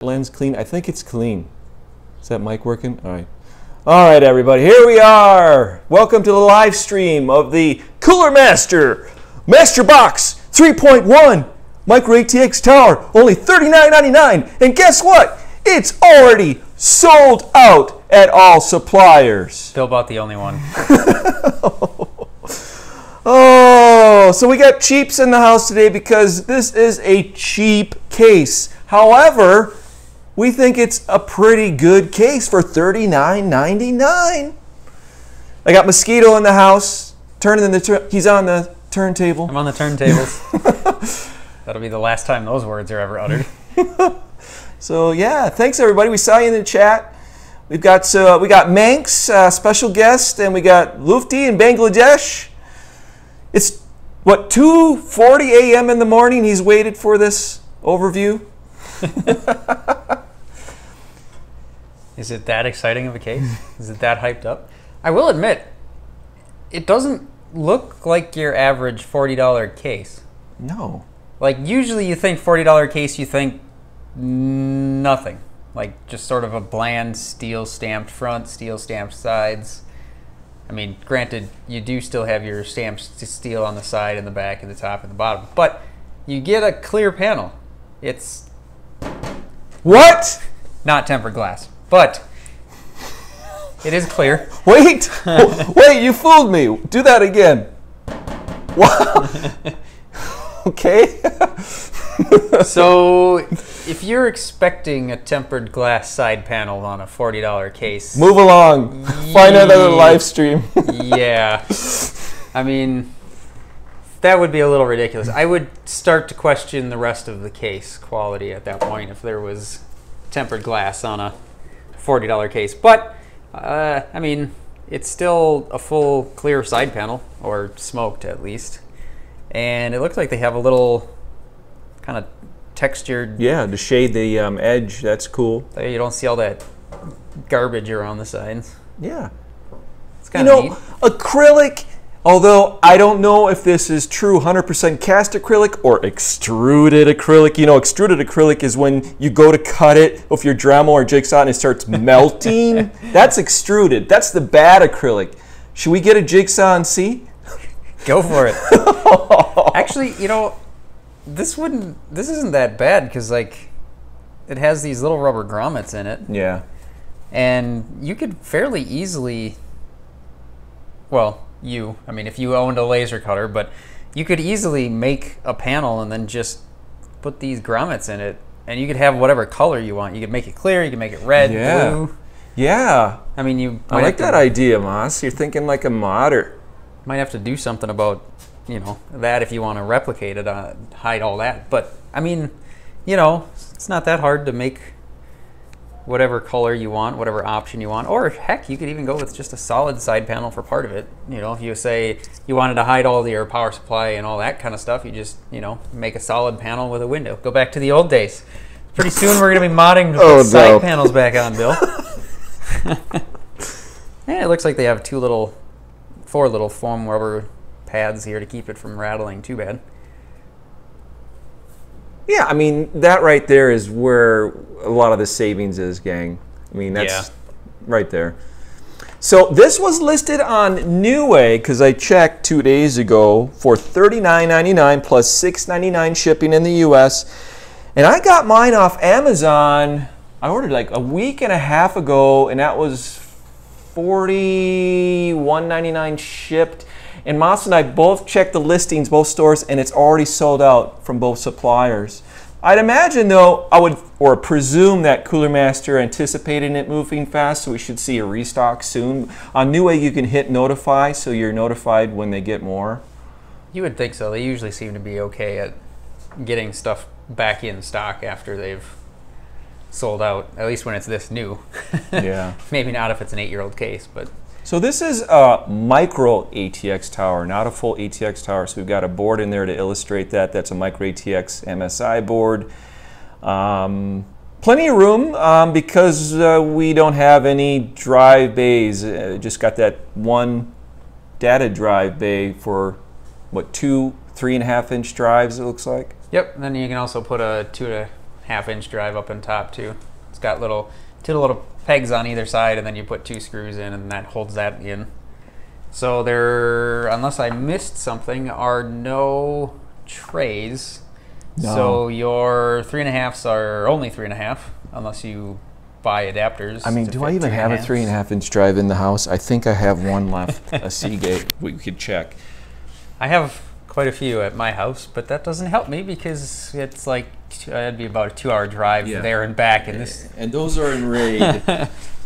blends clean. I think it's clean. Is that mic working? All right. All right, everybody, here we are. Welcome to the live stream of the Cooler Master Masterbox 3.1 Micro ATX Tower, only $39.99. And guess what? It's already sold out at all suppliers. Still about the only one. Oh, so we got cheaps in the house today because this is a cheap case. However, we think it's a pretty good case for $39.99. I got Mosquito in the house. He's on the turntable. I'm on the turntables. That'll be the last time those words are ever uttered. So yeah, thanks everybody. We saw you in the chat. We got Manx, special guest, and we got Lufti in Bangladesh. It's what, 2:40 a.m. in the morning. He's waited for this overview. Is it that exciting of a case? Is it that hyped up? I will admit, it doesn't look like your average $40 case. No. Like usually you think $40 case, you think nothing. Like just sort of a bland steel stamped front, steel stamped sides. I mean, granted, you do still have your stamped steel on the side and the back and the top and the bottom, but you get a clear panel. It's what? Not tempered glass, but it is clear. Wait, wait, you fooled me. Do that again. Wow. Okay. So, if you're expecting a tempered glass side panel on a $40 case, move along. Find another live stream. Yeah. I mean, that would be a little ridiculous. I would start to question the rest of the case quality at that point if there was tempered glass on a $40 case. But, I mean, it's still a full clear side panel, or smoked at least. And it looks like they have a little kind of textured... Yeah, to shade the edge. That's cool. You don't see all that garbage around the sides. Yeah. It's kind of neat. Acrylic, although I don't know if this is true 100% cast acrylic or extruded acrylic. You know, extruded acrylic is when you go to cut it with your Dremel or jigsaw and it starts melting. That's extruded. That's the bad acrylic. Should we get a jigsaw and see? Go for it. Actually, you know, this isn't that bad because like it has these little rubber grommets in it. Yeah. And you could fairly easily, well, I mean, if you owned a laser cutter, but you could easily make a panel and then just put these grommets in it, and you could have whatever color you want. You could make it clear, you could make it red, blue. Yeah. I mean, I like that idea, Moss. You're thinking like a modder. Might have to do something about, you know, that if you want to replicate it, hide all that. But I mean, you know, it's not that hard to make whatever color you want, whatever option you want, or heck, you could even go with just a solid side panel for part of it. You know, if you say you wanted to hide all your power supply and all that kind of stuff, you just, you know, make a solid panel with a window. Go back to the old days. Pretty soon we're going to be modding to put side panels back on, Bill. Yeah, it looks like they have four little foam rubber pads here to keep it from rattling too bad. Yeah, I mean, that right there is where a lot of the savings is, gang. I mean, that's right there. So this was listed on Newegg, because I checked 2 days ago, for $39.99 plus $6.99 shipping in the US. And I got mine off Amazon. I ordered like a week and a half ago, and that was $41.99 shipped. And Moss and I both checked the listings, both stores, and it's already sold out from both suppliers. I'd imagine, though, or presume that Cooler Master anticipated it moving fast, so we should see a restock soon. On Newegg, you can hit notify, so you're notified when they get more. You would think so. They usually seem to be okay at getting stuff back in stock after they've sold out, at least when it's this new. Yeah. Maybe not if it's an 8-year-old case, but... So this is a micro ATX tower, not a full ATX tower. So we've got a board in there to illustrate that. That's a micro ATX MSI board. Plenty of room because we don't have any drive bays. Just got that one data drive bay for, what, 2 3.5-inch drives, it looks like? Yep, and then you can also put a 2.5 1/2-inch drive up on top too. It's got two little pegs on either side, and then you put 2 screws in, and that holds that in. So there, unless I missed something, are no trays. No. So your 3.5s are only 3.5, unless you buy adapters. I mean, do I even have a 3.5-inch drive in the house? I think I have one left, a Seagate. We could check. I have quite a few at my house, but that doesn't help me because it's like it'd be about a 2-hour drive there and back. And those are in RAID.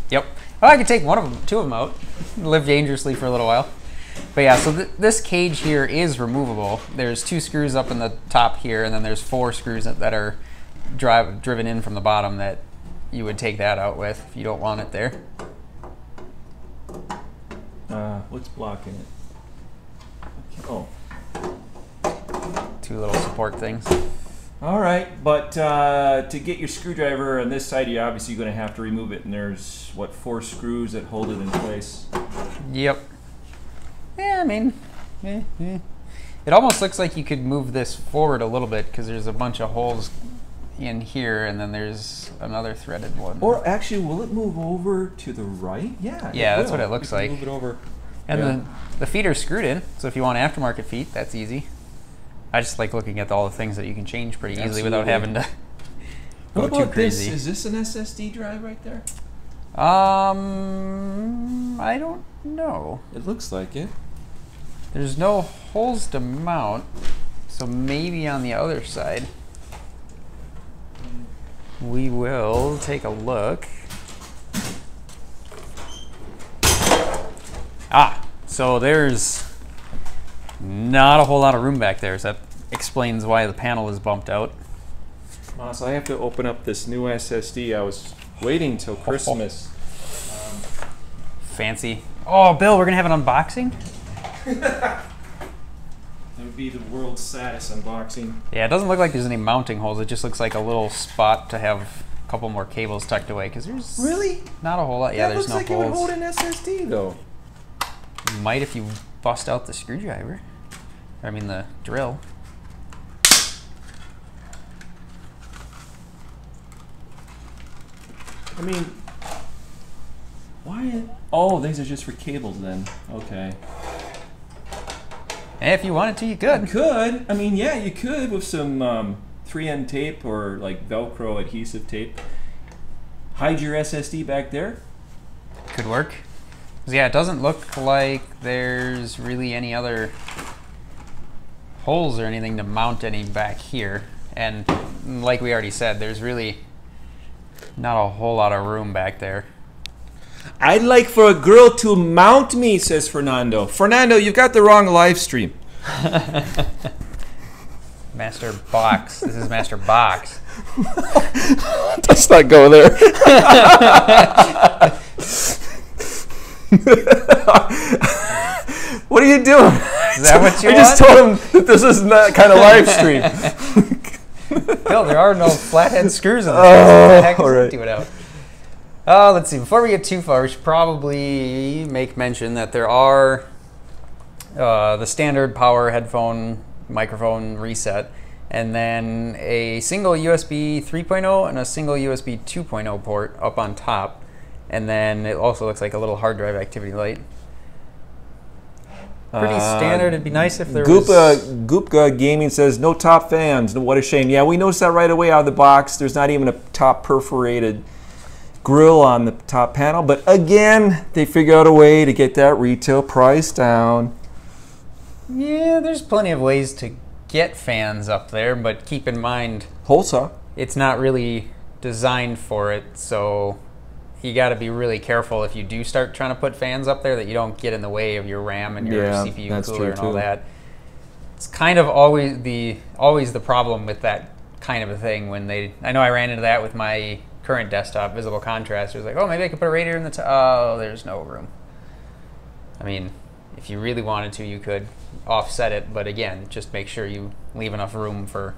Yep. Well, I could take 2 of them out, live dangerously for a little while. But yeah, so this cage here is removable. There's 2 screws up in the top here, and then there's 4 screws that are driven in from the bottom that you would take that out with if you don't want it there. What's blocking it? Oh. 2 little support things. All right, but to get your screwdriver on this side, you're obviously going to have to remove it, and there's, what, 4 screws that hold it in place? Yep. Yeah, I mean, it almost looks like you could move this forward a little bit because there's a bunch of holes in here, and then there's another threaded one. Or actually, will it move over to the right? Yeah. Yeah, that's what it looks like. Move it over. And the feet are screwed in, so if you want aftermarket feet, that's easy. I just like looking at all the things that you can change pretty easily without having to go too crazy. Is this an SSD drive right there? I don't know. It looks like it. There's no holes to mount, so maybe on the other side. We will take a look. So there's not a whole lot of room back there, so that explains why the panel is bumped out. So I have to open up this new SSD. I was waiting till Christmas. Fancy. Oh, Bill, we're going to have an unboxing? That would be the world's saddest unboxing. Yeah, it doesn't look like there's any mounting holes. It just looks like a little spot to have a couple more cables tucked away, because there's not a whole lot. Yeah, there's no holes. That looks like it would hold an SSD, though. Might if you bust out the screwdriver. I mean the drill. I mean, why? Oh, these are just for cables then. Okay. And if you wanted to, you could. You could. I mean, yeah, you could with some 3M tape or like Velcro adhesive tape. Hide your SSD back there. Could work. Yeah, it doesn't look like there's really any other holes or anything to mount any back here. And like we already said, there's really not a whole lot of room back there. I'd like for a girl to mount me, says Fernando. Fernando, you've got the wrong live stream. Master Box. This is Master Box. Let's not go there. What are you doing? Is that what you want? I just told him that this is not kind of live stream. Bill, there are no flathead screws in this. What the heck is all right. Doing out? Let's see. Before we get too far, we should probably make mention that there are the standard power headphone microphone reset, and then a single USB 3.0 and a single USB 2.0 port up on top. And then it also looks like a little hard drive activity light. Pretty standard. It'd be nice if there was... Goopka Gaming says, no top fans. What a shame. Yeah, we noticed that right away out of the box. There's not even a top perforated grill on the top panel. But again, they figure out a way to get that retail price down. Yeah, there's plenty of ways to get fans up there, but keep in mind... Hole saw. It's not really designed for it, so... You got to be really careful if you do start trying to put fans up there that you don't get in the way of your RAM and your CPU cooler and all that. It's kind of always the problem with that kind of a thing when they... I know I ran into that with my current desktop, visible contrast. It was like, oh, maybe I could put a radiator in the top. Oh, there's no room. I mean, if you really wanted to, you could offset it, but again, just make sure you leave enough room for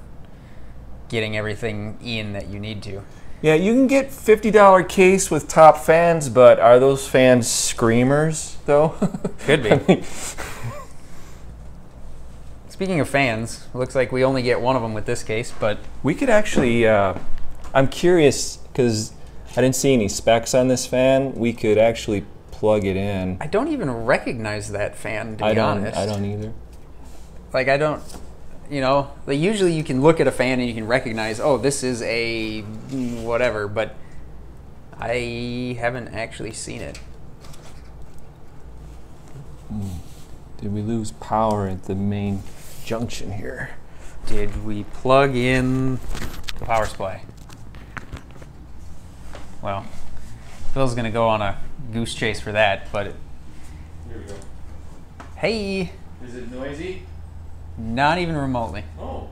getting everything in that you need to. Yeah, you can get $50 case with top fans, but are those fans screamers, though? Could be. Speaking of fans, it looks like we only get one of them with this case, but... We could actually I'm curious because I didn't see any specs on this fan. We could actually plug it in. I don't even recognize that fan, to be honest. I don't either. Like, I don't, you know, like usually you can look at a fan and you can recognize, oh, this is a whatever, but I haven't actually seen it. Did we lose power at the main junction here? Did we plug in the power supply? Well, Phil's gonna go on a goose chase for that, but Here we go. Hey, Is it noisy? not even remotely. Oh,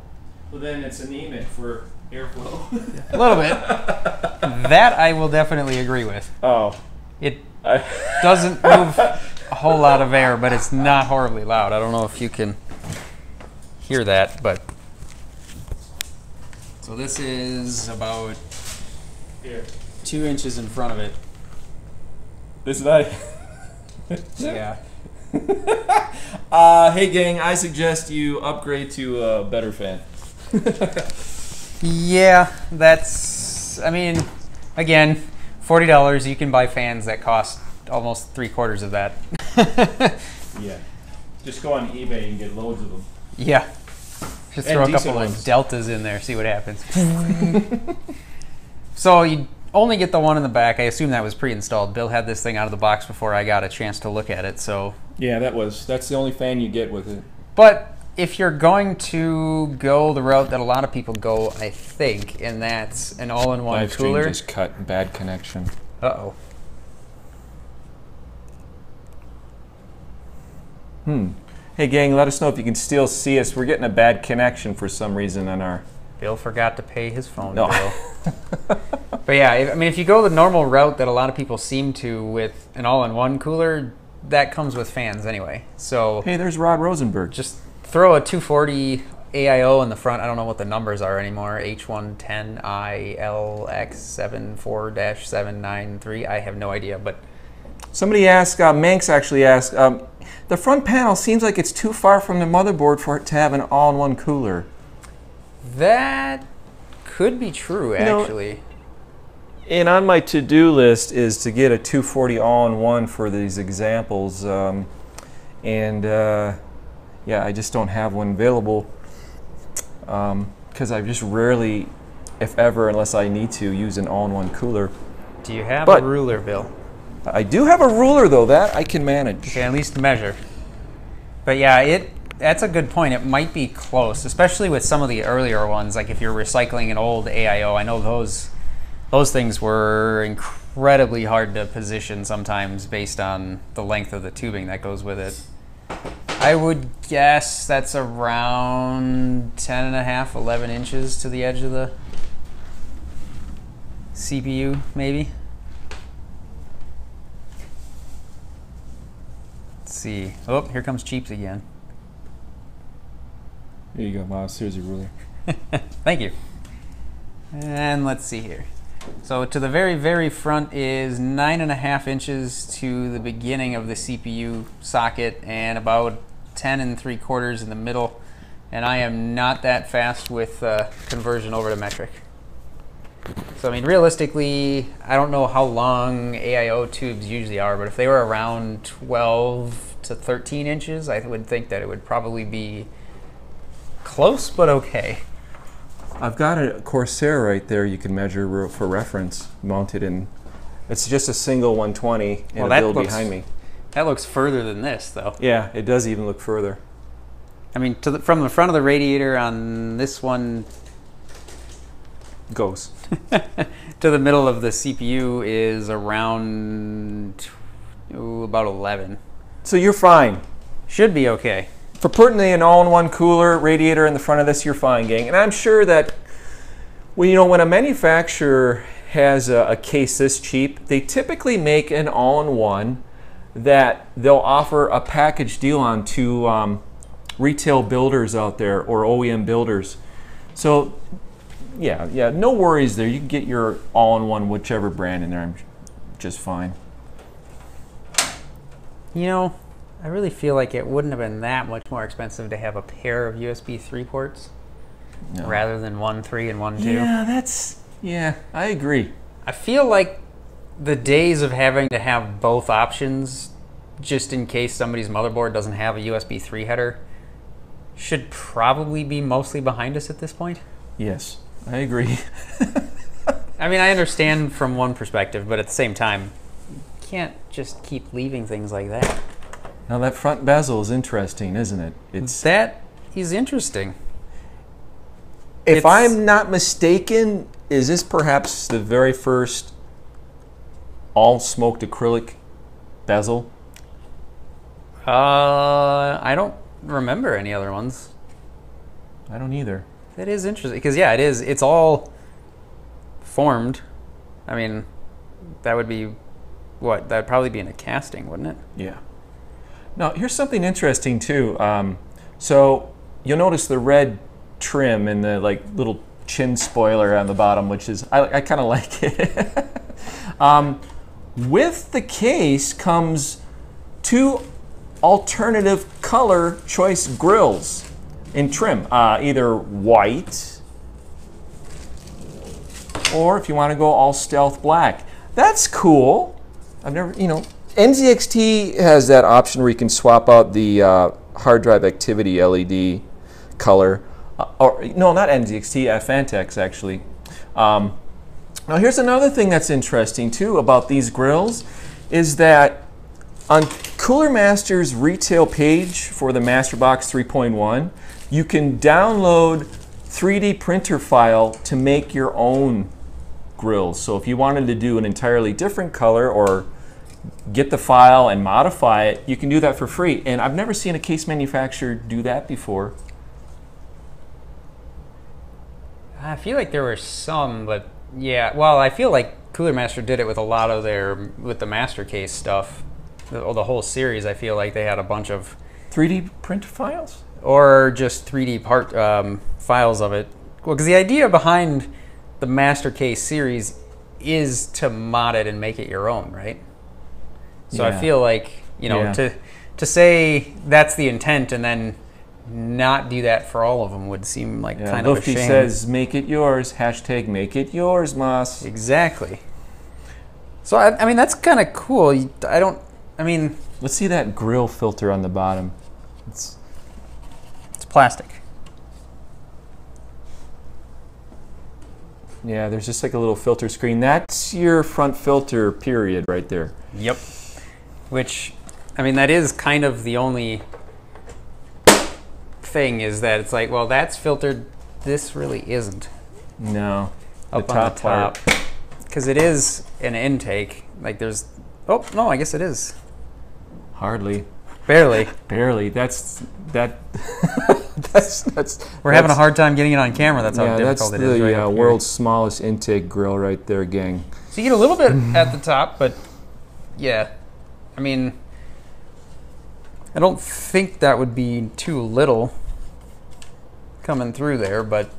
well then it's anemic for airflow. A little bit. That I will definitely agree with. Oh, It doesn't move a whole lot of air, but it's not horribly loud. I don't know if you can hear that, but so this is about here. 2 inches in front of it. This is not. Yeah. Hey gang, I suggest you upgrade to a better fan. Yeah, that's, I mean, again, $40, you can buy fans that cost almost 3/4 of that. Yeah. Just go on eBay and get loads of them. Yeah. Just throw a couple ones. of deltas in there, see what happens. So you only get the one in the back. I assume that was pre-installed. Bill had this thing out of the box before I got a chance to look at it, so. Yeah, that's the only fan you get with it. But if you're going to go the route that a lot of people go, I think, and that's an all-in-one Live stream cooler. just cut. Bad connection. Uh-oh. Hey gang, let us know if you can still see us. We're getting a bad connection for some reason on our. Bill forgot to pay his phone No. bill. But yeah, I mean, if you go the normal route that a lot of people seem to with an all-in-one cooler, that comes with fans anyway. So Hey, there's Rod Rosenberg. just throw a 240 AIO in the front. I don't know what the numbers are anymore. H110ILX74-793. I have no idea, but Somebody asked, Manx actually asked, the front panel seems like it's too far from the motherboard for it to have an all-in-one cooler. that could be true, know, actually. And on my to-do list is to get a 240 all-in-one for these examples. Yeah, I just don't have one available because I just rarely, if ever, unless I need to, use an all-in-one cooler. Do you have But- a ruler, Bill? I do have a ruler, though. That I can manage. Okay, at least measure. But yeah, that's a good point. It might be close, especially with some of the earlier ones. Like if you're recycling an old AIO, I know those things were incredibly hard to position sometimes based on the length of the tubing that goes with it. I would guess that's around 10.5, 11 inches to the edge of the CPU, maybe. Let's see. Oh, here comes Cheaps again. Here you go, Miles. Here's your ruler. Thank you. And let's see here. So to the very, very front is 9.5 inches to the beginning of the CPU socket and about 10 3/4 in the middle. And I am not that fast with conversion over to metric. So I mean, realistically, I don't know how long AIO tubes usually are, but if they were around 12 to 13 inches, I would think that it would probably be close, but okay. I've got a Corsair right there you can measure for reference, mounted in. It's just a single 120 and Well, a build behind me. That looks further than this, though. Yeah, it does even look further. I mean, from the front of the radiator on this one Goes. to the middle of the CPU is around about 11. So you're fine. Should be okay. For putting an all-in-one cooler radiator in the front of this, you're fine, gang. And I'm sure that when a manufacturer has a case this cheap, they typically make an all-in-one that they'll offer a package deal on to retail builders out there or OEM builders. So yeah, no worries there. You can get your all-in-one, whichever brand in there. I'm just fine. You know, I really feel like it wouldn't have been that much more expensive to have a pair of USB 3 ports No. rather than 1 3 and 1 2. Yeah, that's Yeah, I agree. I feel like the days of having to have both options, just in case somebody's motherboard doesn't have a USB 3 header, should probably be mostly behind us at this point. Yes, I agree. I mean, I understand from one perspective, but at the same time, you can't just keep leaving things like that. Now that front bezel is interesting, isn't it? That is interesting. If I'm not mistaken, is this perhaps the very first all-smoked acrylic bezel? I don't remember any other ones. I don't either. That is interesting, because yeah, it is. It's all formed. I mean, that would be what? That'd probably be in a casting, wouldn't it? Yeah. Now, here's something interesting too. So you'll notice the red trim and the like little chin spoiler on the bottom, which is I kind of like it. With the case comes two alternative color choice grills in trim, either white or if you want to go all stealth black. That's cool. I've never, NZXT has that option where you can swap out the hard drive activity LED color. Or no, not NZXT, Fantex actually. Now here's another thing that's interesting too about these grills is that on Cooler Master's retail page for the Masterbox 3.1, you can download 3D printer file to make your own grills. So if you wanted to do an entirely different color or get the file and modify it, you can do that for free. And I've never seen a case manufacturer do that before. I feel like there were some, but yeah. Well, I feel like Cooler Master did it with a lot of with the Master Case stuff. The whole series, I feel like they had a bunch of 3D print files? Or just 3D part files of it. Well, because the idea behind the Master Case series is to mod it and make it your own, right? So Yeah. I feel like, to say that's the intent and then not do that for all of them would seem like kind of a Luffy shame. says, make it yours, hashtag make it yours, Moss. Exactly. So, I mean, that's kind of cool. Let's see that grill filter on the bottom. It's plastic. Yeah, there's just like a little filter screen. That's your front filter period right there. Yep. Which, I mean, that is kind of the only thing is that it's like, well, that's filtered. This really isn't. No. Up on the top. Because it is an intake. Like there's, oh, no, I guess it is. Hardly. Barely. Barely. That's We're having a hard time getting it on camera. That's how difficult it is. That's right the up here. world's smallest intake grill right there, gang. So you get a little bit at the top, but yeah, I mean, I don't think that would be too little coming through there, but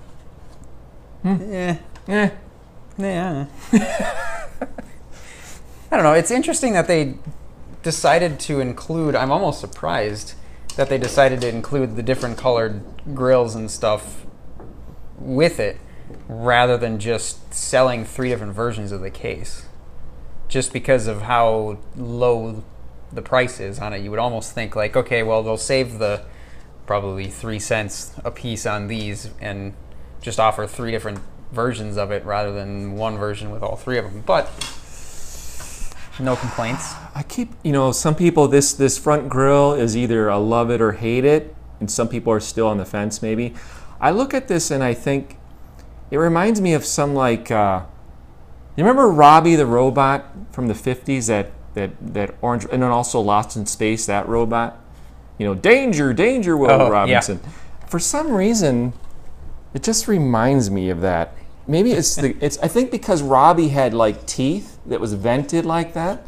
yeah. I don't know. It's interesting that they decided to include, I'm almost surprised that they decided to include the different colored grills and stuff with it rather than just selling 3 different versions of the case. Just because of how low the price is on it, you would almost think like, okay, well, they'll save the probably 3 cents a piece on these and just offer 3 different versions of it rather than one version with all 3 of them. But no complaints. I keep, some people, this front grill is either a love it or hate it, and some people are still on the fence maybe. I look at this and I think it reminds me of some like, you remember Robbie the robot from the 50s, that orange, and then also Lost in Space, that robot? Danger, danger, Will Robinson. Yeah. For some reason, it just reminds me of that. Maybe I think because Robbie had like teeth that was vented like that.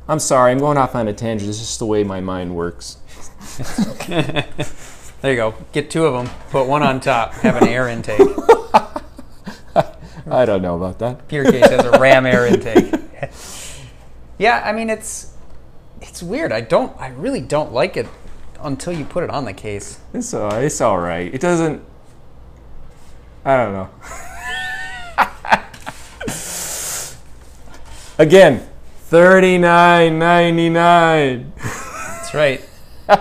I'm sorry, I'm going off on a tangent. It's just the way my mind works. There you go. Get 2 of them. Put one on top. Have an air intake. I don't know about that. Pure Case has a RAM air intake. Yeah, I mean it's weird. I really don't like it until you put it on the case. It's all right. It doesn't. I don't know. Again, $39.99. That's right. All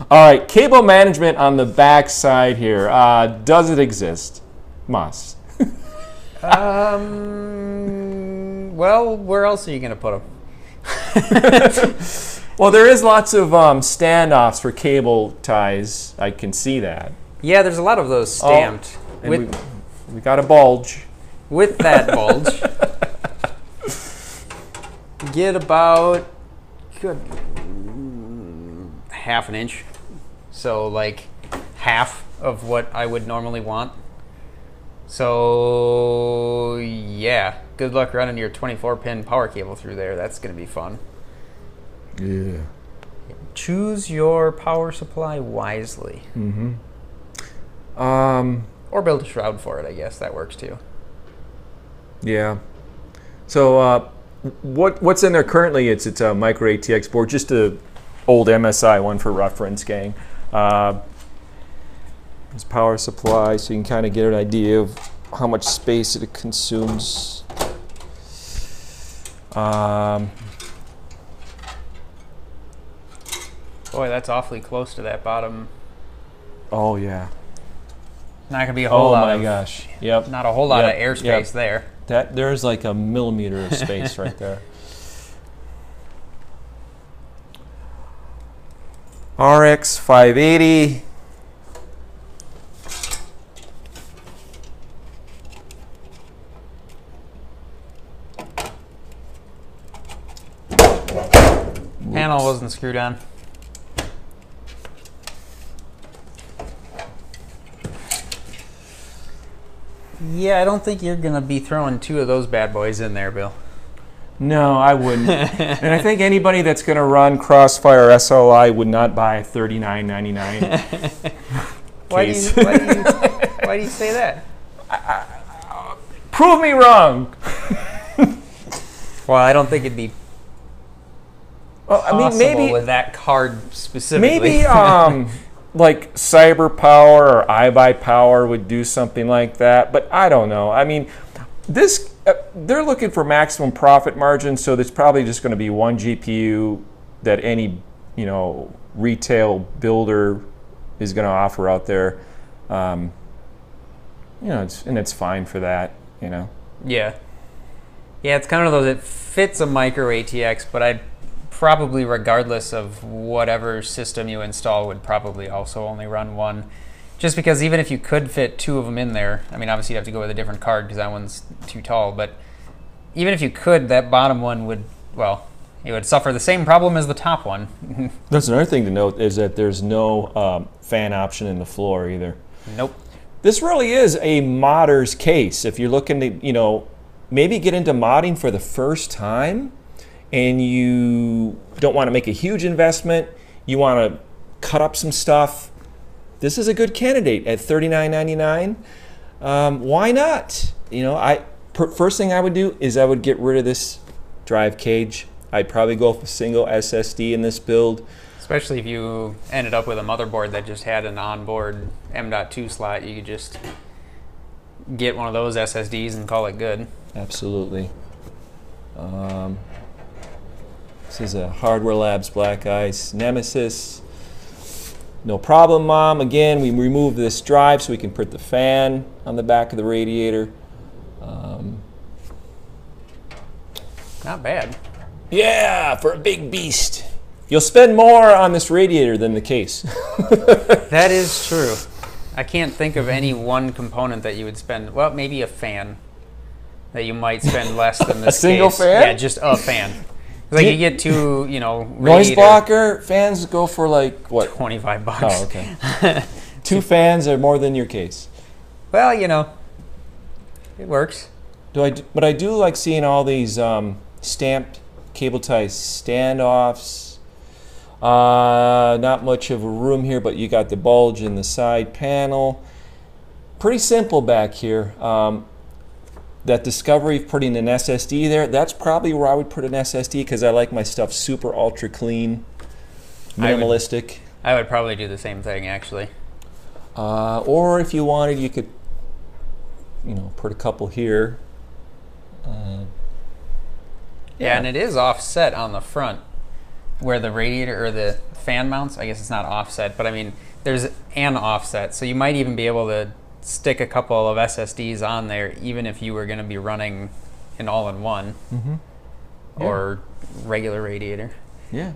right, cable management on the back side here. Does it exist? Must. Well, where else are you going to put them? Well, there is lots of standoffs for cable ties. I can see that. Yeah, there's a lot of those stamped. And we got a bulge. With that bulge, get about half an inch. So like half of what I would normally want. So yeah, good luck running your 24-pin power cable through there. That's going to be fun. Yeah. Choose your power supply wisely. Mm-hmm. Or build a shroud for it, I guess. That works too. Yeah. So what's in there currently? It's a micro ATX board, just a old MSI one for reference, gang. It's power supply, so you can kind of get an idea of how much space it consumes. Boy, that's awfully close to that bottom. Oh yeah. Not gonna be a whole lot. Oh my gosh. Yep. Not a whole lot of airspace there. There's like a millimeter of space right there. RX 580. Panel wasn't screwed on. Yeah, I don't think you're going to be throwing two of those bad boys in there, Bill. No, I wouldn't. And I think anybody that's going to run Crossfire SLI would not buy a $39.99 case. Why do you say that? Prove me wrong. Well, I don't think it'd be possible with that card specifically. Maybe like CyberPower or iBuyPower would do something like that, but I don't know. I mean, this they're looking for maximum profit margin, so there's probably just going to be one GPU that any retail builder is going to offer out there. It's fine for that. Yeah. Yeah, it's kind of those. It fits a micro ATX, but I'd probably, regardless of whatever system you install, would probably also only run one. Just because even if you could fit two of them in there, I mean, obviously you'd have to go with a different card because that one's too tall, but even if you could, that bottom one would, well, it would suffer the same problem as the top one. That's another thing to note is that there's no fan option in the floor either. Nope. This really is a modder's case. If you're looking to, maybe get into modding for the first time, and you don't want to make a huge investment, you want to cut up some stuff, this is a good candidate at $39.99. Why not? First thing I would do is I would get rid of this drive cage. I'd probably go for single SSD in this build. Especially if you ended up with a motherboard that just had an onboard M.2 slot, you could just get one of those SSDs and call it good. Absolutely. This is a Hardware Labs Black Ice Nemesis. No problem, Mom. Again, we removed this drive so we can put the fan on the back of the radiator. Not bad. Yeah, for a big beast. You'll spend more on this radiator than the case. That is true. I can't think of any one component that you would spend, well, maybe a fan that you might spend less than this A single case. fan? Yeah, just a fan. Like you get two, noise blocker fans go for like what? $25. Oh, okay. Two fans are more than your case. Well, it works. But I do like seeing all these stamped cable tie standoffs. Not much of a room here, but you got the bulge in the side panel. Pretty simple back here. That discovery of putting an SSD there, that's probably where I would put an SSD because I like my stuff super ultra clean, minimalistic. I would probably do the same thing, actually. Or if you wanted, you could, put a couple here. Yeah, and it is offset on the front where the radiator or the fan mounts. I guess it's not offset, but I mean, there's an offset. So you might even be able to stick a couple of SSDs on there, even if you were going to be running an all-in-one or regular radiator. Yeah.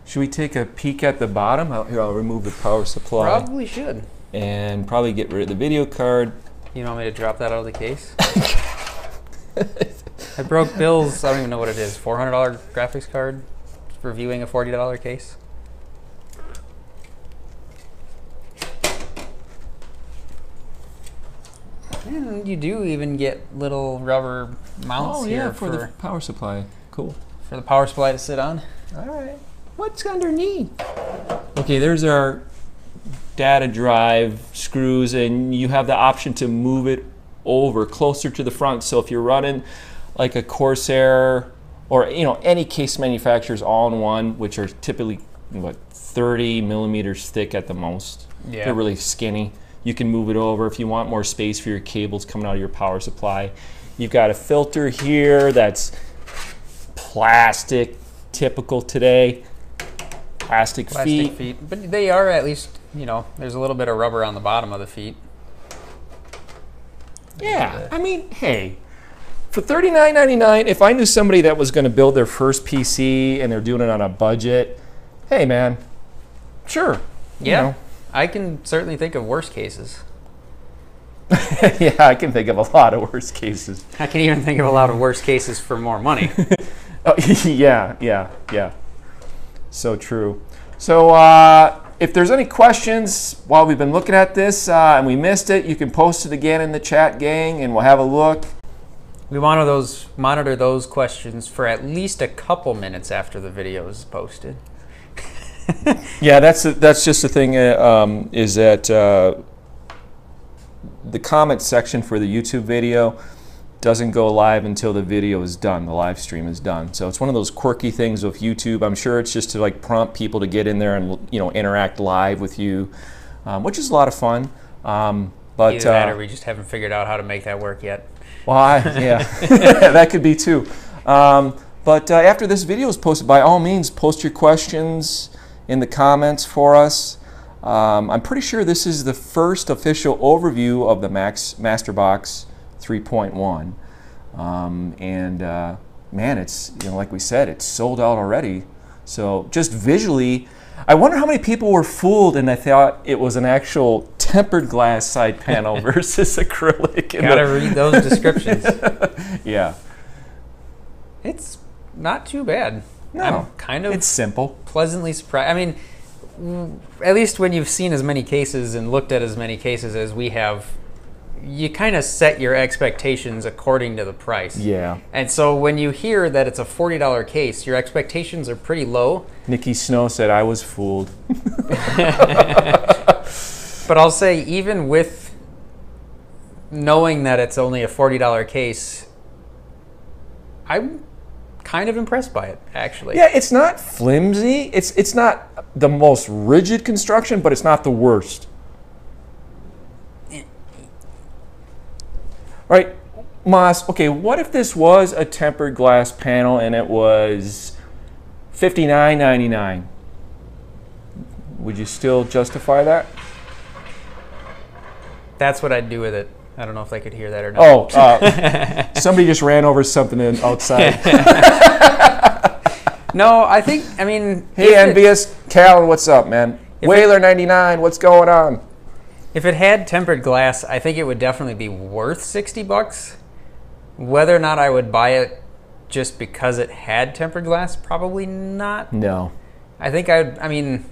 Should we take a peek at the bottom? Here, I'll remove the power supply. Probably should. And probably get rid of the video card. You want me to drop that out of the case? I broke Bill's, I don't even know what it is, $400 graphics card for viewing a $40 case. And you do even get little rubber mounts here for the power supply. Cool. For the power supply to sit on. All right. What's underneath? Okay, there's our data drive screws, and you have the option to move it over closer to the front. So if you're running like a Corsair or any case manufacturers all-in-one, which are typically what 30 millimeters thick at the most. Yeah. They're really skinny. You can move it over if you want more space for your cables coming out of your power supply. You've got a filter here that's plastic, typical today. Plastic feet. But they are at least, there's a little bit of rubber on the bottom of the feet. Yeah, I mean, hey, for $39.99, if I knew somebody that was going to build their first PC and they're doing it on a budget, hey man, sure. Yeah, I can certainly think of worse cases. Yeah, I can think of a lot of worse cases. I can even think of a lot of worse cases for more money. Oh, yeah. So true. So if there's any questions while we've been looking at this and we missed it, you can post it again in the chat, gang, and we'll have a look. We monitor those questions for at least a couple minutes after the video is posted. Yeah, that's just the thing is that the comment section for the YouTube video doesn't go live until the video is done, the live stream is done. So it's one of those quirky things with YouTube. I'm sure it's just to like prompt people to get in there and interact live with you, which is a lot of fun. But either that or we just haven't figured out how to make that work yet. Well, yeah, that could be too. But after this video is posted, by all means, post your questions in the comments for us. I'm pretty sure this is the first official overview of the Masterbox 3.1. Man, it's like we said, it's sold out already. So just visually, I wonder how many people were fooled and they thought it was an actual tempered glass side panel versus acrylic. Gotta read those descriptions. Yeah. It's not too bad. No, I'm kind of it's simple. Pleasantly surprised. I mean, at least when you've seen as many cases and looked at as many cases as we have, you kind of set your expectations according to the price. Yeah. And so when you hear that it's a $40 case, your expectations are pretty low. Nikki Snow said, I was fooled. But I'll say, even with knowing that it's only a $40 case, I'm kind of impressed by it, actually. Yeah, it's not flimsy. It's not the most rigid construction, but it's not the worst. Right, Moss, okay, what if this was a tempered glass panel and it was $59.99? Would you still justify that? That's what I'd do with it. I don't know if they could hear that or not. Oh, somebody just ran over something outside. No, I mean... Hey, Envious, Callan, what's up, man? Whaler99, what's going on? If it had tempered glass, I think it would definitely be worth $60. Whether or not I would buy it just because it had tempered glass, probably not. No. I think I mean,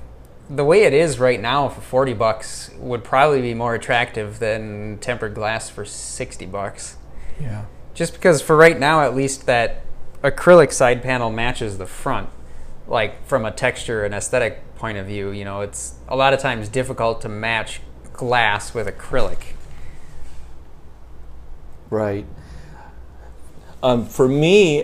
the way it is right now for $40 would probably be more attractive than tempered glass for $60. Yeah. Just because for right now, at least, that acrylic side panel matches the front. Like, from a texture and aesthetic point of view, it's a lot of times difficult to match glass with acrylic. Right. For me,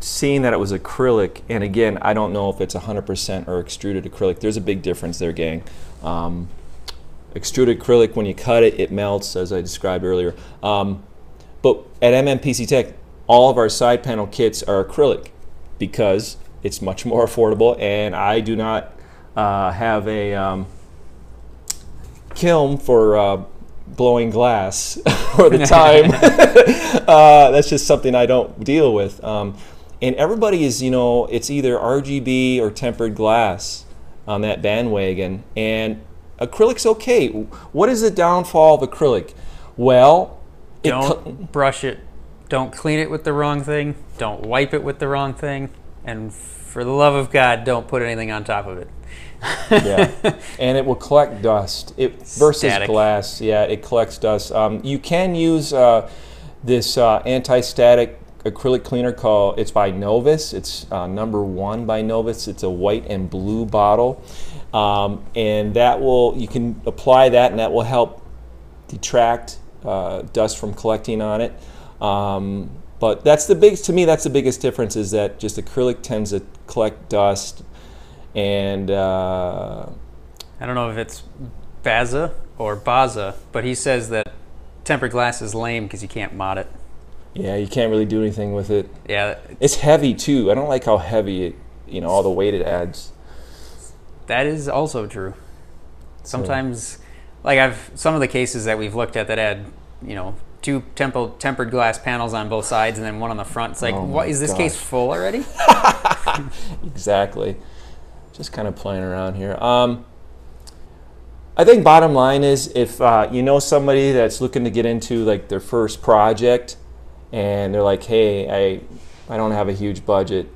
seeing that it was acrylic, and again, I don't know if it's 100% or extruded acrylic. There's a big difference there, gang. Extruded acrylic, when you cut it, it melts, as I described earlier. But at MMPC Tech, all of our side panel kits are acrylic because it's much more affordable, and I do not have a kiln for blowing glass or the time. That's just something I don't deal with. And everybody is, it's either RGB or tempered glass on that bandwagon, and acrylic's okay. What is the downfall of acrylic? Well, don't brush it, don't clean it with the wrong thing, don't wipe it with the wrong thing, and for the love of God, don't put anything on top of it. Yeah, and it will collect dust. Versus Static. glass, yeah, it collects dust. You can use this anti-static acrylic cleaner it's by Novus. It's #1 by Novus. It's a white and blue bottle, and you can apply that, and that will help detract dust from collecting on it. But to me that's the biggest difference, is that just acrylic tends to collect dust. And I don't know if it's Baza or Baza, but he says that tempered glass is lame because you can't mod it. Yeah, you can't really do anything with it. Yeah, it's heavy too. I don't like how heavy it, all the weight it adds. That is also true. Sometimes, like some of the cases that we've looked at that had, 2 tempered glass panels on both sides and then one on the front. It's like, what is this case full already? Exactly. Just kind of playing around here. I think bottom line is, if somebody that's looking to get into like their first project, and they're like, hey, I don't have a huge budget,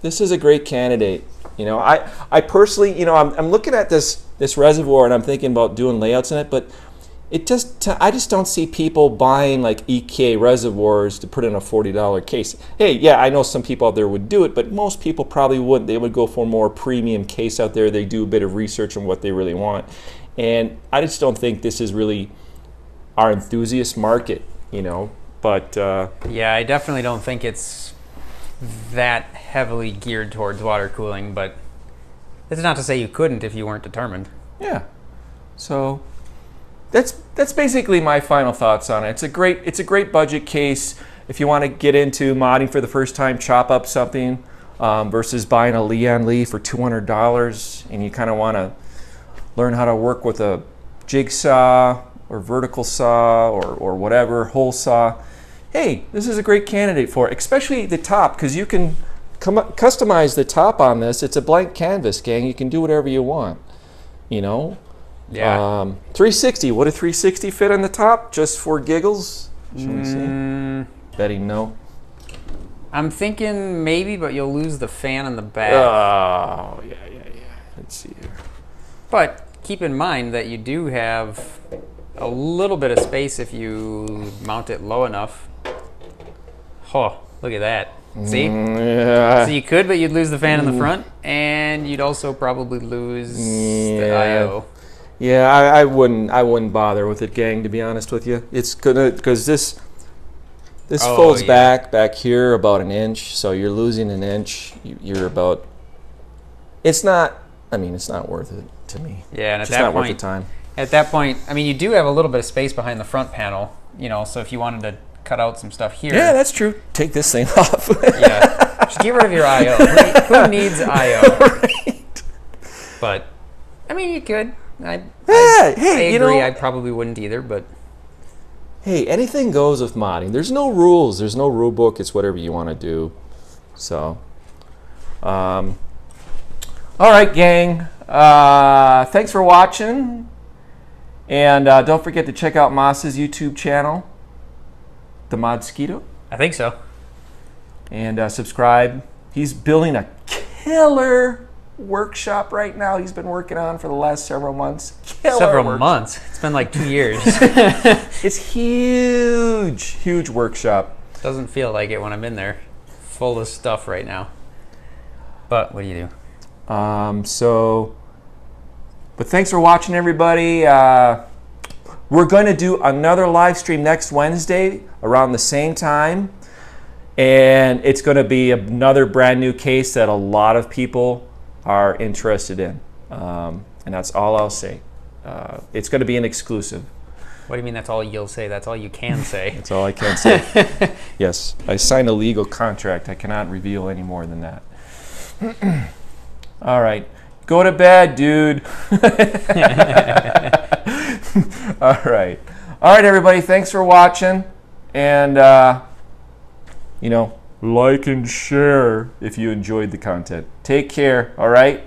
this is a great candidate. I personally, I'm looking at this reservoir, and I'm thinking about doing layouts in it, but I just don't see people buying like EK reservoirs to put in a $40 case. Hey, yeah, I know some people out there would do it, but most people probably wouldn't. They would go for a more premium case out there. They do a bit of research on what they really want. And I just don't think this is really our enthusiast market, But yeah, I definitely don't think it's that heavily geared towards water cooling, but it's not to say you couldn't if you weren't determined. Yeah. So that's basically my final thoughts on it. It's a great budget case if you want to get into modding for the first time, chop up something, versus buying a Leon Lee for $200, and you kind of want to learn how to work with a jigsaw or vertical saw or whatever, hole saw. Hey, this is a great candidate for it, especially the top, because you can customize the top on this. It's a blank canvas, gang. You can do whatever you want, Yeah. 360. Would a 360 fit on the top just for giggles? Shall we see? Betting no. I'm thinking maybe, but you'll lose the fan in the back. Oh, yeah. Let's see here. But keep in mind that you do have a little bit of space if you mount it low enough. Oh, look at that. See? Yeah. So you could, but you'd lose the fan in the front, and you'd also probably lose the I/O. Yeah, I wouldn't bother with it, gang, to be honest with you. It's gonna, because this folds back here about an inch, so you're losing an inch. You're about, it's not worth it to me. Yeah, and it's not worth the time. At that point, you do have a little bit of space behind the front panel, so if you wanted to cut out some stuff here. Yeah, that's true. Take this thing off. Yeah, just get rid of your I/O. Who needs I/O? Right. But, you could. I agree. I probably wouldn't either, but hey, anything goes with modding. There's no rules. There's no rule book. It's whatever you want to do. So, all right, gang. Thanks for watching, and don't forget to check out Moss's YouTube channel, the Mosquito. I think so. And subscribe. He's building a killer workshop right now. He's been working on for the last several months. Several months? It's been like 2 years. It's huge workshop. Doesn't feel like it when I'm in there, full of stuff right now. But what do you do? But thanks for watching, everybody. We're going to do another live stream next Wednesday around the same time, and it's going to be another brand new case that a lot of people are interested in, and that's all I'll say. It's going to be an exclusive. What do you mean that's all you'll say? That's all you can say. That's all I can say. Yes, I signed a legal contract. I cannot reveal any more than that. All right. Go to bed, dude. All right. All right, everybody. Thanks for watching. And, you know, like and share if you enjoyed the content. Take care. All right.